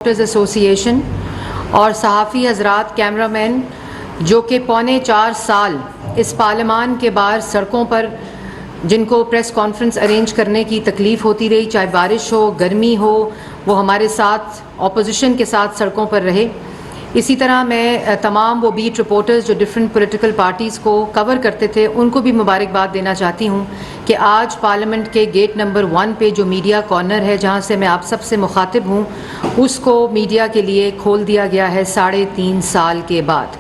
Association اور صحافی حضرات، کیمرہ مین جو کہ پونے 4 سال اس پارلیمان کے باہر سڑکوں پر جن کو پریس کانفرنس ارینج کرنے کی تکلیف ہوتی رہی، چاہے بارش ہو گرمی ہو، وہ ہمارے ساتھ اپوزیشن کے ساتھ سڑکوں پر رہے۔ اسی طرح میں تمام وہ بیٹ رپورٹرز جو ڈفرینٹ پولیٹیکل پارٹیز کو کور کرتے تھے ان کو بھی مبارکباد دینا چاہتی ہوں کہ آج پارلیمنٹ کے گیٹ نمبر 1 پہ جو میڈیا کارنر ہے، جہاں سے میں آپ سب سے مخاطب ہوں، اس کو میڈیا کے لیے کھول دیا گیا ہے 3.5 سال کے بعد۔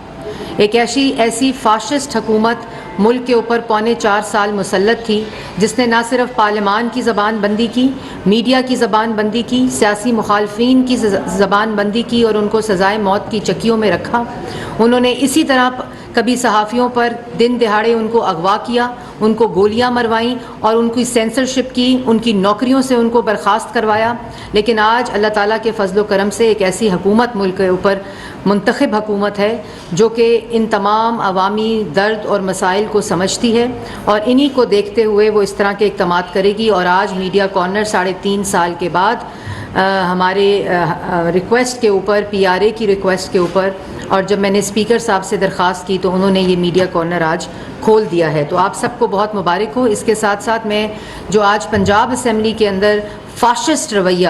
ایک ایسی فاشسٹ حکومت ملک کے اوپر پونے 4 سال مسلط تھی، جس نے نہ صرف پارلیمان کی زبان بندی کی، میڈیا کی زبان بندی کی، سیاسی مخالفین کی زبان بندی کی اور ان کو سزائے موت کی چکیوں میں رکھا۔ انہوں نے اسی طرح کبھی صحافیوں پر دن دہاڑے ان کو اغوا کیا، ان کو گولیاں مروائیں اور ان کی سینسرشپ کی، ان کی نوکریوں سے ان کو برخاست کروایا۔ لیکن آج اللہ تعالیٰ کے فضل و کرم سے ایک ایسی حکومت ملک کے اوپر منتخب حکومت ہے جو کہ ان تمام عوامی درد اور مسائل کو سمجھتی ہے اور انہی کو دیکھتے ہوئے وہ اس طرح کے اقدامات کرے گی۔ اور آج میڈیا کارنر 3.5 سال کے بعد ہمارے ریکویسٹ کے اوپر، PRA کی ریکویسٹ کے اوپر، اور جب میں نے اسپیکر صاحب سے درخواست کی تو انہوں نے یہ میڈیا کارنر آج کھول دیا ہے۔ تو آپ سب کو بہت مبارک ہو۔ اس کے ساتھ ساتھ میں جو آج پنجاب اسمبلی کے اندر فاشسٹ رویہ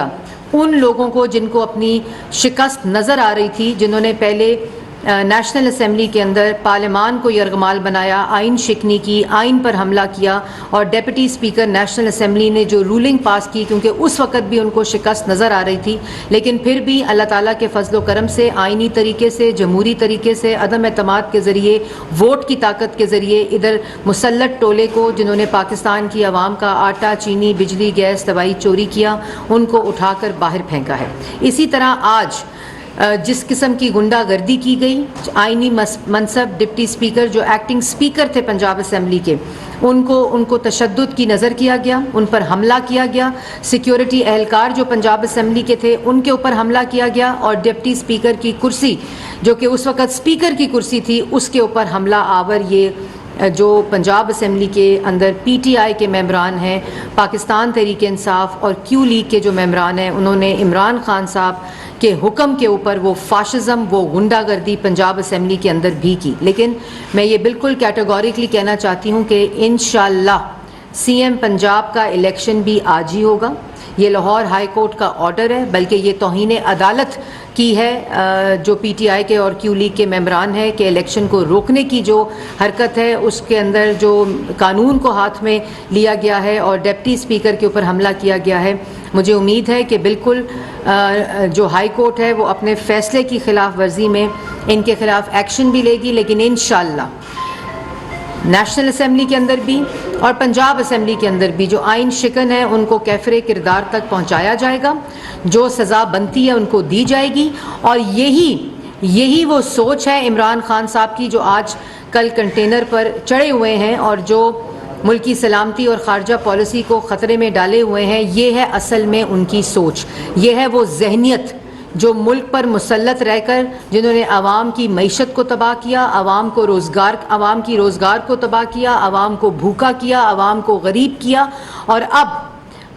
ان لوگوں کو جن کو اپنی شکست نظر آ رہی تھی، جنہوں نے پہلے نیشنل اسمبلی کے اندر پارلیمان کو یرغمال بنایا، آئین شکنی کی، آئین پر حملہ کیا، اور ڈیپٹی اسپیکر نیشنل اسمبلی نے جو رولنگ پاس کی، کیونکہ اس وقت بھی ان کو شکست نظر آ رہی تھی، لیکن پھر بھی اللہ تعالیٰ کے فضل و کرم سے آئینی طریقے سے، جمہوری طریقے سے، عدم اعتماد کے ذریعے، ووٹ کی طاقت کے ذریعے ادھر مسلط ٹولے کو جنہوں نے پاکستان کی عوام کا آٹا، چینی، بجلی، گیس، دوائی چوری کیا، ان کو اٹھا کر باہر پھینکا ہے۔ اسی طرح آج جس قسم کی غنڈہ گردی کی گئی، آئینی منصب ڈپٹی اسپیکر جو ایکٹنگ اسپیکر تھے پنجاب اسمبلی کے، ان کو تشدد کی نظر کیا گیا، ان پر حملہ کیا گیا، سیکیورٹی اہلکار جو پنجاب اسمبلی کے تھے ان کے اوپر حملہ کیا گیا، اور ڈپٹی اسپیکر کی کرسی جو کہ اس وقت اسپیکر کی کرسی تھی اس کے اوپر حملہ آور یہ جو پنجاب اسمبلی کے اندر PTI کے ممبران ہیں، پاکستان تحریک انصاف اور Q لیگ کے جو ممبران ہیں، انہوں نے عمران خان صاحب کے حکم کے اوپر وہ فاشزم، وہ غنڈہ گردی پنجاب اسمبلی کے اندر بھی کی۔ لیکن میں یہ بالکل کیٹیگوریکلی کہنا چاہتی ہوں کہ انشاءاللہ CM پنجاب کا الیکشن بھی آج ہی ہوگا۔ یہ لاہور ہائی کورٹ کا آرڈر ہے، بلکہ یہ توہین عدالت کی ہے جو PTI کے اور Q لیگ کے ممبران ہیں کہ الیکشن کو روکنے کی جو حرکت ہے اس کے اندر جو قانون کو ہاتھ میں لیا گیا ہے اور ڈپٹی اسپیکر کے اوپر حملہ کیا گیا ہے۔ مجھے امید ہے کہ بالکل جو ہائی کورٹ ہے وہ اپنے فیصلے کی خلاف ورزی میں ان کے خلاف ایکشن بھی لے گی، لیکن انشاءاللہ نیشنل اسمبلی کے اندر بھی اور پنجاب اسمبلی کے اندر بھی جو آئین شکن ہے ان کو کیفر کردار تک پہنچایا جائے گا، جو سزا بنتی ہے ان کو دی جائے گی۔ اور یہی وہ سوچ ہے عمران خان صاحب کی جو آج کل کنٹینر پر چڑھے ہوئے ہیں اور جو ملکی سلامتی اور خارجہ پالیسی کو خطرے میں ڈالے ہوئے ہیں۔ یہ ہے اصل میں ان کی سوچ، یہ ہے وہ ذہنیت جو ملک پر مسلط رہ کر جنہوں نے عوام کی معیشت کو تباہ کیا، عوام کی روزگار کو تباہ کیا، عوام کو بھوکا کیا، عوام کو غریب کیا، اور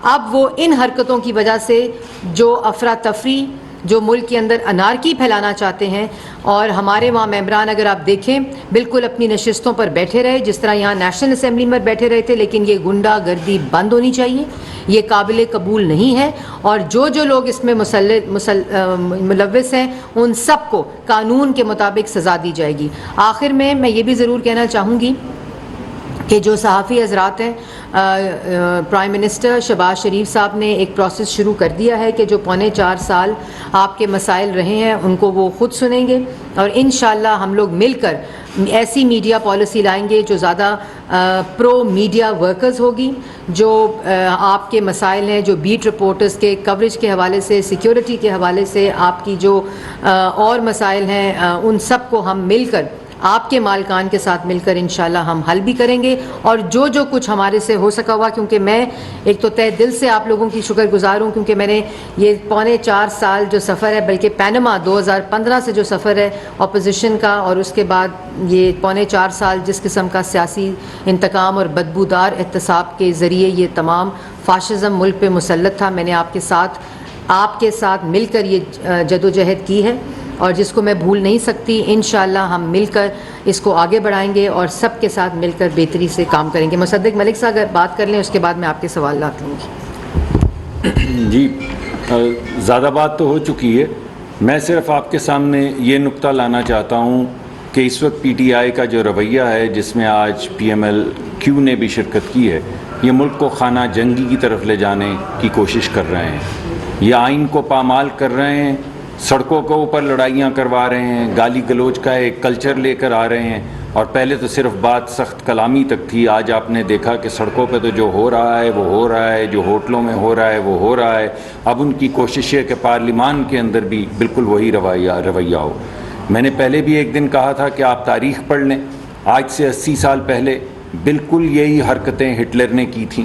اب وہ ان حرکتوں کی وجہ سے جو افراتفری، جو ملک کے اندر انارکی پھیلانا چاہتے ہیں، اور ہمارے وہاں ممبران اگر آپ دیکھیں بالکل اپنی نشستوں پر بیٹھے رہے جس طرح یہاں نیشنل اسمبلی میں بیٹھے رہے تھے، لیکن یہ غنڈہ گردی بند ہونی چاہیے، یہ قابل قبول نہیں ہے، اور جو لوگ اس میں ملوث ہیں ان سب کو قانون کے مطابق سزا دی جائے گی۔ آخر میں یہ بھی ضرور کہنا چاہوں گی کہ جو صحافی حضرات ہیں، پرائم منسٹر شہباز شریف صاحب نے ایک پروسیس شروع کر دیا ہے کہ جو پونے 4 سال آپ کے مسائل رہے ہیں ان کو وہ خود سنیں گے، اور انشاءاللہ ہم لوگ مل کر ایسی میڈیا پالیسی لائیں گے جو زیادہ پرو میڈیا ورکرز ہوگی، جو آپ کے مسائل ہیں، جو بیٹ رپورٹرز کے کوریج کے حوالے سے، سیکیورٹی کے حوالے سے، آپ کی جو اور مسائل ہیں ان سب کو ہم مل کر آپ کے مالکان کے ساتھ مل کر انشاءاللہ ہم حل بھی کریں گے، اور جو کچھ ہمارے سے ہو سکا ہوا، کیونکہ میں ایک تو تہ دل سے آپ لوگوں کی شکر گزار ہوں کیونکہ میں نے یہ پونے 4 سال جو سفر ہے، بلکہ پینما 2015 سے جو سفر ہے اپوزیشن کا، اور اس کے بعد یہ پونے 4 سال جس قسم کا سیاسی انتقام اور بدبودار احتساب کے ذریعے یہ تمام فاشزم ملک پہ مسلط تھا، میں نے آپ کے ساتھ آپ کے ساتھ مل کر یہ جدوجہد کی ہے اور جس کو میں بھول نہیں سکتی. انشاءاللہ ہم مل کر اس کو آگے بڑھائیں گے اور سب کے ساتھ مل کر بہتری سے کام کریں گے. مصدق ملک صاحب اگر بات کر لیں اس کے بعد میں آپ کے سوالات لوں گی. جی زیادہ بات تو ہو چکی ہے. میں صرف آپ کے سامنے یہ نقطہ لانا چاہتا ہوں کہ اس وقت پی ٹی آئی کا جو رویہ ہے جس میں آج پی ایم ایل کیو نے بھی شرکت کی ہے، یہ ملک کو خانہ جنگی کی طرف لے جانے کی کوشش کر رہے ہیں. یہ آئین کو پامال کر رہے ہیں، سڑکوں کے اوپر لڑائیاں کروا رہے ہیں، گالی گلوچ کا ایک کلچر لے کر آ رہے ہیں. اور پہلے تو صرف بات سخت کلامی تک تھی، آج آپ نے دیکھا کہ سڑکوں پہ تو جو ہو رہا ہے وہ ہو رہا ہے، جو ہوٹلوں میں ہو رہا ہے وہ ہو رہا ہے. اب ان کی کوشش ہے کہ پارلیمان کے اندر بھی بالکل وہی رویہ ہو. میں نے پہلے بھی ایک دن کہا تھا کہ آپ تاریخ پڑھ لیں، آج سے 80 سال پہلے بالکل یہی حرکتیں ہٹلر نے کی تھیں،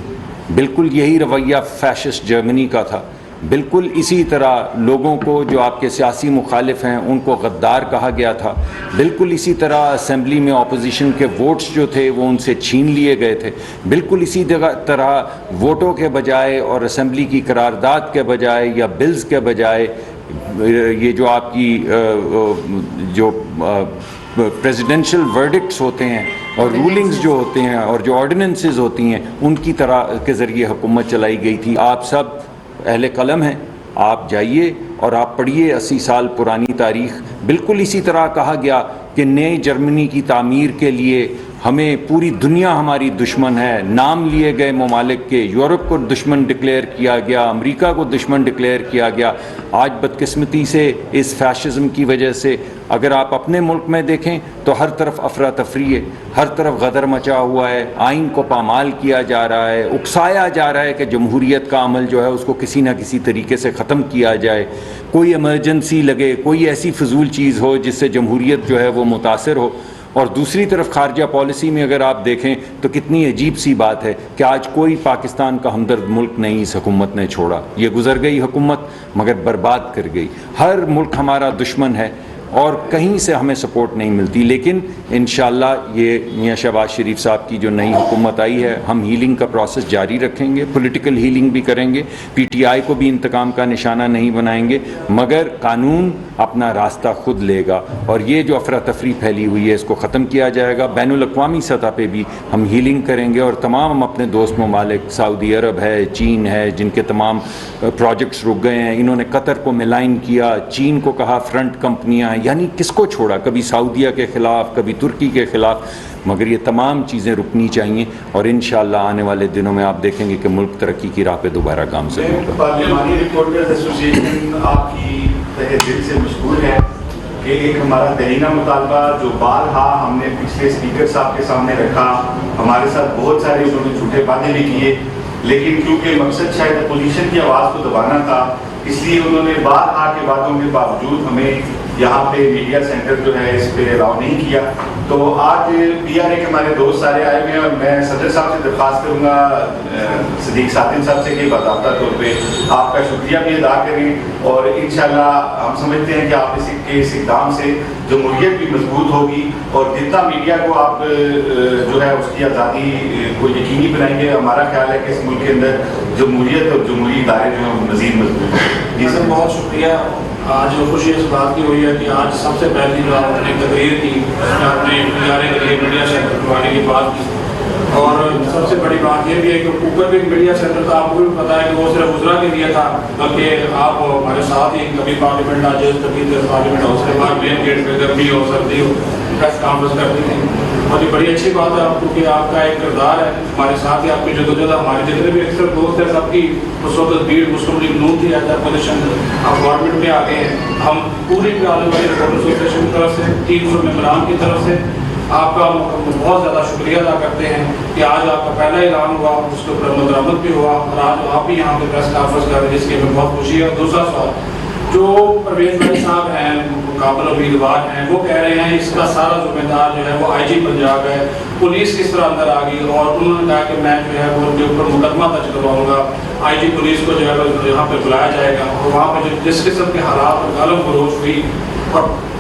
بالکل یہی رویہ فیشسٹ جرمنی کا تھا، بالکل اسی طرح لوگوں کو جو آپ کے سیاسی مخالف ہیں ان کو غدار کہا گیا تھا، بالکل اسی طرح اسمبلی میں اپوزیشن کے ووٹس جو تھے وہ ان سے چھین لیے گئے تھے، بالکل اسی طرح ووٹوں کے بجائے اور اسمبلی کی قرارداد کے بجائے یا بلز کے بجائے یہ جو آپ کی جو پریزیڈنشل ورڈکٹس ہوتے ہیں اور رولنگز جو ہوتے ہیں اور جو آرڈیننسز ہوتی ہیں ان کی طرح کے ذریعے حکومت چلائی گئی تھی. آپ سب اہل قلم ہیں، آپ جائیے اور آپ پڑھیے 80 سال پرانی تاریخ. بالکل اسی طرح کہا گیا کہ نئے جرمنی کی تعمیر کے لیے ہمیں پوری دنیا ہماری دشمن ہے، نام لیے گئے ممالک کے، یورپ کو دشمن ڈکلیئر کیا گیا، امریکہ کو دشمن ڈکلیئر کیا گیا. آج بدقسمتی سے اس فیشزم کی وجہ سے اگر آپ اپنے ملک میں دیکھیں تو ہر طرف افراتفری ہے، ہر طرف غدر مچا ہوا ہے، آئین کو پامال کیا جا رہا ہے، اکسایا جا رہا ہے کہ جمہوریت کا عمل جو ہے اس کو کسی نہ کسی طریقے سے ختم کیا جائے، کوئی ایمرجنسی لگے، کوئی ایسی فضول چیز ہو جس سے جمہوریت جو ہے وہ متاثر ہو. اور دوسری طرف خارجہ پالیسی میں اگر آپ دیکھیں تو کتنی عجیب سی بات ہے کہ آج کوئی پاکستان کا ہمدرد ملک نہیں اس حکومت نے چھوڑا. یہ گزر گئی حکومت مگر برباد کر گئی. ہر ملک ہمارا دشمن ہے اور کہیں سے ہمیں سپورٹ نہیں ملتی. لیکن انشاءاللہ یہ میاں شہباز شریف صاحب کی جو نئی حکومت آئی ہے، ہم ہیلنگ کا پروسیس جاری رکھیں گے، پولیٹیکل ہیلنگ بھی کریں گے، پی ٹی آئی کو بھی انتقام کا نشانہ نہیں بنائیں گے، مگر قانون اپنا راستہ خود لے گا اور یہ جو افراتفری پھیلی ہوئی ہے اس کو ختم کیا جائے گا. بین الاقوامی سطح پہ بھی ہم ہیلنگ کریں گے اور تمام ہم اپنے دوست ممالک، سعودی عرب ہے، چین ہے، جن کے تمام پروجیکٹس رک گئے ہیں، انہوں نے قطر کو ملائن کیا، چین کو کہا فرنٹ کمپنیاں ہیں، یعنی کس کو چھوڑا، کبھی سعودیہ کے خلاف، کبھی ترکی کے خلاف. مگر یہ تمام چیزیں رکنی چاہیے اور انشاءاللہ آنے والے دنوں میں آپ دیکھیں گے کہ ملک ترقی کی راہ پہ دوبارہ گامزن ہوگا. پارلیمانی رپورٹرز ایسوسی ایشن آپ کی تہہ دل سے مشکور ہے کہ ایک ہمارا دہینہ مطالبہ جو بارہا ہم نے پچھلے اسپیکر صاحب کے سامنے رکھا، ہمارے ساتھ بہت سارے انہوں نے جھوٹے وعدے بھی کیے، لیکن کیونکہ مقصد شاید اپوزیشن کی آواز کو دبانا تھا اس لیے انہوں نے بارہا کے وعدوں کے باوجود ہمیں یہاں پہ میڈیا سینٹر جو ہے اس پہ الاؤ نہیں کیا. تو آج پی آر اے کے ہمارے دوست سارے آئے ہوئے ہیں اور میں صدر صاحب سے درخواست کروں گا صدیق ساتن صاحب سے کہ باضابطہ طور پہ آپ کا شکریہ بھی ادا کریں اور انشاءاللہ ہم سمجھتے ہیں کہ آپ اس اقدام سے جمہوریت بھی مضبوط ہوگی اور جتنا میڈیا کو آپ جو ہے اس کی آزادی کو یقینی بنائیں گے، ہمارا خیال ہے کہ اس ملک کے اندر جمہوریت اور جمہوری ادارے جو ہیں مزید مضبوط ہیں. جی سر، بہت شکریہ. آج خوشی اس بات کی ہوئی ہے کہ آج سب سے پہلی جو آپ نے تقریر کی اپنے پی آر اے کے لیے میڈیا سینٹر کھلوانے کی بات کی اور سب سے بڑی بات یہ بھی ہے کہ اوپر بھی میڈیا سینٹر تو آپ کو بھی پتا ہے کہ وہ صرف وزراء کے لیے تھا، بلکہ آپ ہمارے ساتھ ہی کبھی پارلیمنٹ آجے کبھی پارلیمنٹ ہاؤس کے بعد مین گیٹ پہ گرمی ہو سردی ہو پریس کانفرنس کرتی تھی. اور یہ بڑی اچھی بات ہے آپ کو کہ آپ کا ایک کردار ہے ہمارے ساتھ ہی، آپ کی جدوجہد ہمارے جتنے بھی اکثر دوست ہیں سب کی اس وقت بھیڑ مسلم لیگ نون تھی ایز اپوزیشن، آپ گورنمنٹ میں آ گئے ہیں. ہم پوری عالم والی رپورٹرز ایسوسی ایشن کی طرف سے 300 ممبران کی طرف سے آپ کا بہت زیادہ شکریہ ادا کرتے ہیں کہ آج آپ کا پہلا اعلان ہوا، اس کے اوپر عمل درآمد بھی ہوا اور آج آپ بھی یہاں پہ پریس کانفرنس کر رہے ہیں جس کی ہمیں بہت خوشی ہے. دوسرا سوال جو پرویز بھائی صاحب ہیں قابل امیدوار ہیں، وہ کہہ رہے ہیں اس کا سارا ذمہ دار جو ہے وہ آئی جی پنجاب ہے، پولیس کس طرح اندر آ گئی اور انہوں نے کہا کہ میں جو ہے وہ ان کے اوپر مقدمہ درج کرواؤں گا، آئی جی پولیس کو جو ہے یہاں پہ بلایا جائے گا اور وہاں پہ جس قسم کے حالات اور گالم فروش ہوئی اور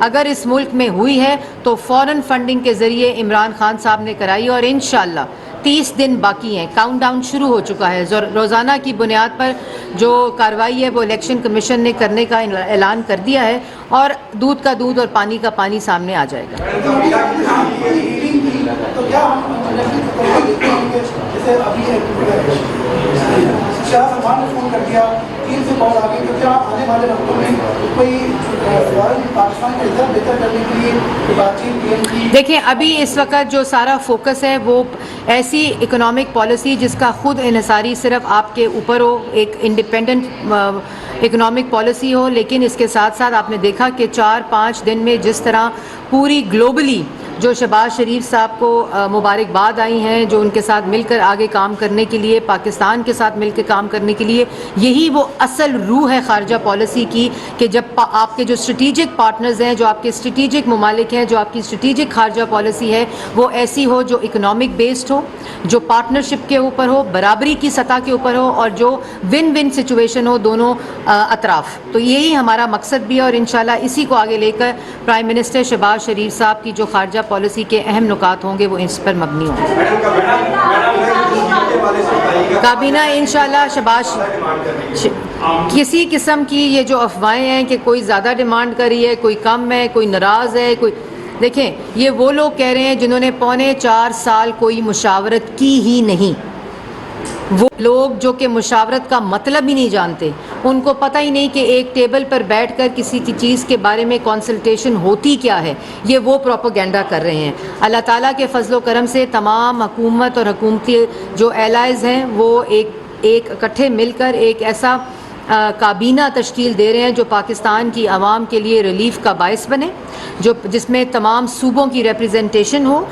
اگر اس ملک میں ہوئی ہے تو فوراً فنڈنگ کے ذریعے عمران خان صاحب نے کرائی، اور انشاءاللہ 30 دن باقی ہیں، کاؤنٹ ڈاؤن شروع ہو چکا ہے، روزانہ کی بنیاد پر جو کارروائی ہے وہ الیکشن کمیشن نے کرنے کا اعلان کر دیا ہے، اور دودھ کا دودھ اور پانی کا پانی سامنے آ جائے گا۔ تو کیا جیسے ابھی شاہ سلمان نے فون کر دیا، 3 سے کال آ گئی، تو کیا آنے والے وقتوں میں کوئی پاکستان کا ادھر بہتر کرنے کے لیے بات چیت کی؟ دیکھیں ابھی اس وقت جو سارا فوکس ہے وہ ایسی اکنامک پالیسی جس کا خود انحصاری صرف آپ کے اوپر ہو، ایک انڈیپینڈنٹ اکنامک پالیسی ہو، لیکن اس کے ساتھ ساتھ آپ نے دیکھا کہ 4-5 دن میں جس طرح پوری گلوبلی جو شہباز شریف صاحب کو مبارکباد آئی ہیں، جو ان کے ساتھ مل کر آگے کام کرنے کے لیے، پاکستان کے ساتھ مل کے کام کرنے کے لیے، یہی وہ اصل روح ہے خارجہ پالیسی کی، کہ جب آپ کے جو اسٹریٹجک پارٹنرز ہیں، جو آپ کے اسٹریٹجک ممالک ہیں، جو آپ کی اسٹریٹجک خارجہ پالیسی ہے، وہ ایسی ہو جو اکنامک بیسڈ ہو، جو پارٹنرشپ کے اوپر ہو، برابری کی سطح کے اوپر ہو، اور جو ون ون سچویشن ہو دونوں اطراف۔ تو یہی ہمارا مقصد بھی ہے، اور انشاءاللہ اسی کو آگے لے کر پرائم منسٹر شہباز شریف صاحب کی جو خارجہ پالیسی کے اہم نکات ہوں گے وہ اس پر مبنی ہوں گے۔ کابینہ انشاءاللہ شہباز کسی قسم کی یہ جو افواہیں ہیں کہ کوئی زیادہ ڈیمانڈ کر رہی ہے، کوئی کم ہے، کوئی ناراض ہے، کوئی، دیکھیں یہ وہ لوگ کہہ رہے ہیں جنہوں نے 4.25 سال کوئی مشاورت کی ہی نہیں، وہ لوگ جو کہ مشاورت کا مطلب ہی نہیں جانتے، ان کو پتہ ہی نہیں کہ ایک ٹیبل پر بیٹھ کر کسی کی چیز کے بارے میں کنسلٹیشن ہوتی کیا ہے، یہ وہ پروپیگنڈا کر رہے ہیں۔ اللہ تعالیٰ کے فضل و کرم سے تمام حکومت اور حکومتی جو الائز ہیں وہ ایک اکٹھے مل کر ایک ایسا کابینہ تشکیل دے رہے ہیں جو پاکستان کی عوام کے لیے ریلیف کا باعث بنے، جس میں تمام صوبوں کی ریپریزنٹیشن ہو،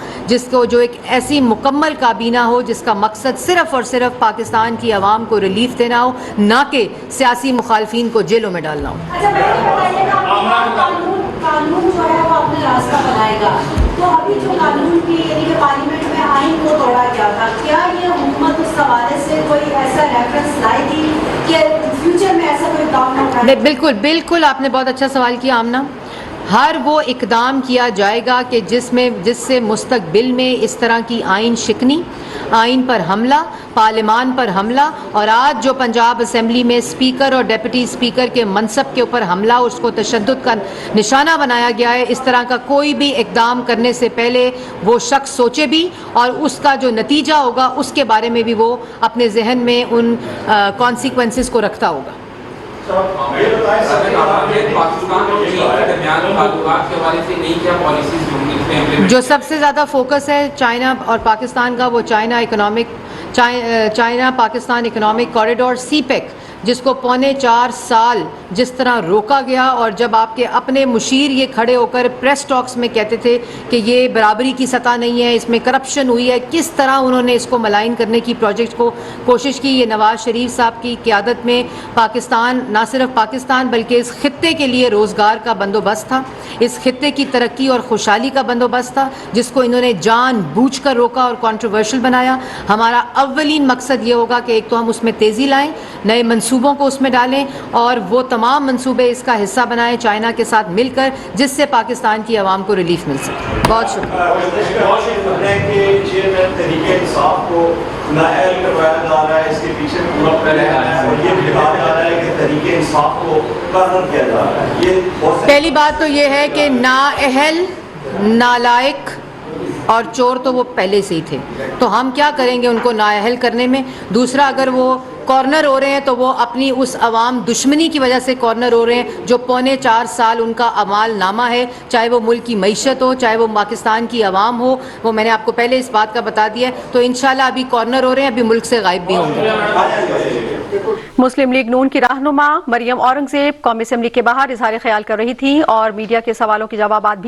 جو ایک ایسی مکمل کابینہ ہو جس کا مقصد صرف اور صرف پاکستان کی عوام کو ریلیف دینا ہو، نہ کہ سیاسی مخالفین کو جیلوں میں ڈالنا ہو۔ قانون جو ہے وہ اپنا راستہ بنائے گا، تو ابھی جو قانون کی یعنی کہ پارلیمنٹ میں آئین کو توڑا گیا تھا، کیا یہ حکومت اس حوالے سے کوئی ایسا ریفرنس لائے گی کہ فیوچر میں ایسا کوئی کام نہ اٹھائے؟ بالکل آپ نے بہت اچھا سوال کیا آمنہ۔ ہر وہ اقدام کیا جائے گا کہ جس سے مستقبل میں اس طرح کی آئین شکنی، آئین پر حملہ، پارلیمان پر حملہ، اور آج جو پنجاب اسمبلی میں اسپیکر اور ڈیپٹی اسپیکر کے منصب کے اوپر حملہ، اس کو تشدد کا نشانہ بنایا گیا ہے، اس طرح کا کوئی بھی اقدام کرنے سے پہلے وہ شخص سوچے بھی، اور اس کا جو نتیجہ ہوگا اس کے بارے میں بھی وہ اپنے ذہن میں ان کانسیکوینسز کو رکھتا ہوگا۔ جو سب سے زیادہ فوکس ہے چائنا اور پاکستان کا، وہ چائنا پاکستان اکنامک کوریڈور سی پیک، جس کو 4.25 سال جس طرح روکا گیا، اور جب آپ کے اپنے مشیر یہ کھڑے ہو کر پریس ٹاکس میں کہتے تھے کہ یہ برابری کی سطح نہیں ہے، اس میں کرپشن ہوئی ہے، کس طرح انہوں نے اس کو ملائن کرنے کی پروجیکٹ کو کوشش کی۔ یہ نواز شریف صاحب کی قیادت میں پاکستان، نہ صرف پاکستان بلکہ اس خطے کے لیے روزگار کا بندوبست تھا، اس خطے کی ترقی اور خوشحالی کا بندوبست تھا، جس کو انہوں نے جان بوجھ کر روکا اور کنٹروورشل بنایا۔ ہمارا اولین مقصد یہ ہوگا کہ ایک تو ہم اس میں تیزی لائیں، نئے منصوبوں کو اس میں ڈالیں، اور وہ تمام منصوبے اس کا حصہ بنائیں چائنا کے ساتھ مل کر، جس سے پاکستان کی عوام کو ریلیف مل سکے۔ بہت شکریہ۔ پہلی بات تو یہ ہے کہ نااہل، نالائق اور چور تو وہ پہلے سے ہی تھے، تو ہم کیا کریں گے ان کو نااہل کرنے میں؟ دوسرا، اگر وہ کارنر ہو رہے ہیں تو وہ اپنی اس عوام دشمنی کی وجہ سے کارنر ہو رہے ہیں جو 4.25 سال ان کا اعمال نامہ ہے، چاہے وہ ملک کی معیشت ہو، چاہے وہ پاکستان کی عوام ہو، وہ میں نے آپ کو پہلے اس بات کا بتا دیا ہے۔ تو انشاءاللہ ابھی کارنر ہو رہے ہیں، ابھی ملک سے غائب بھی ہوں گے۔ مسلم لیگ نون کی رہنما مریم اورنگزیب قومی اسمبلی کے باہر اظہار خیال کر رہی تھیں اور میڈیا کے سوالوں کے جوابات بھی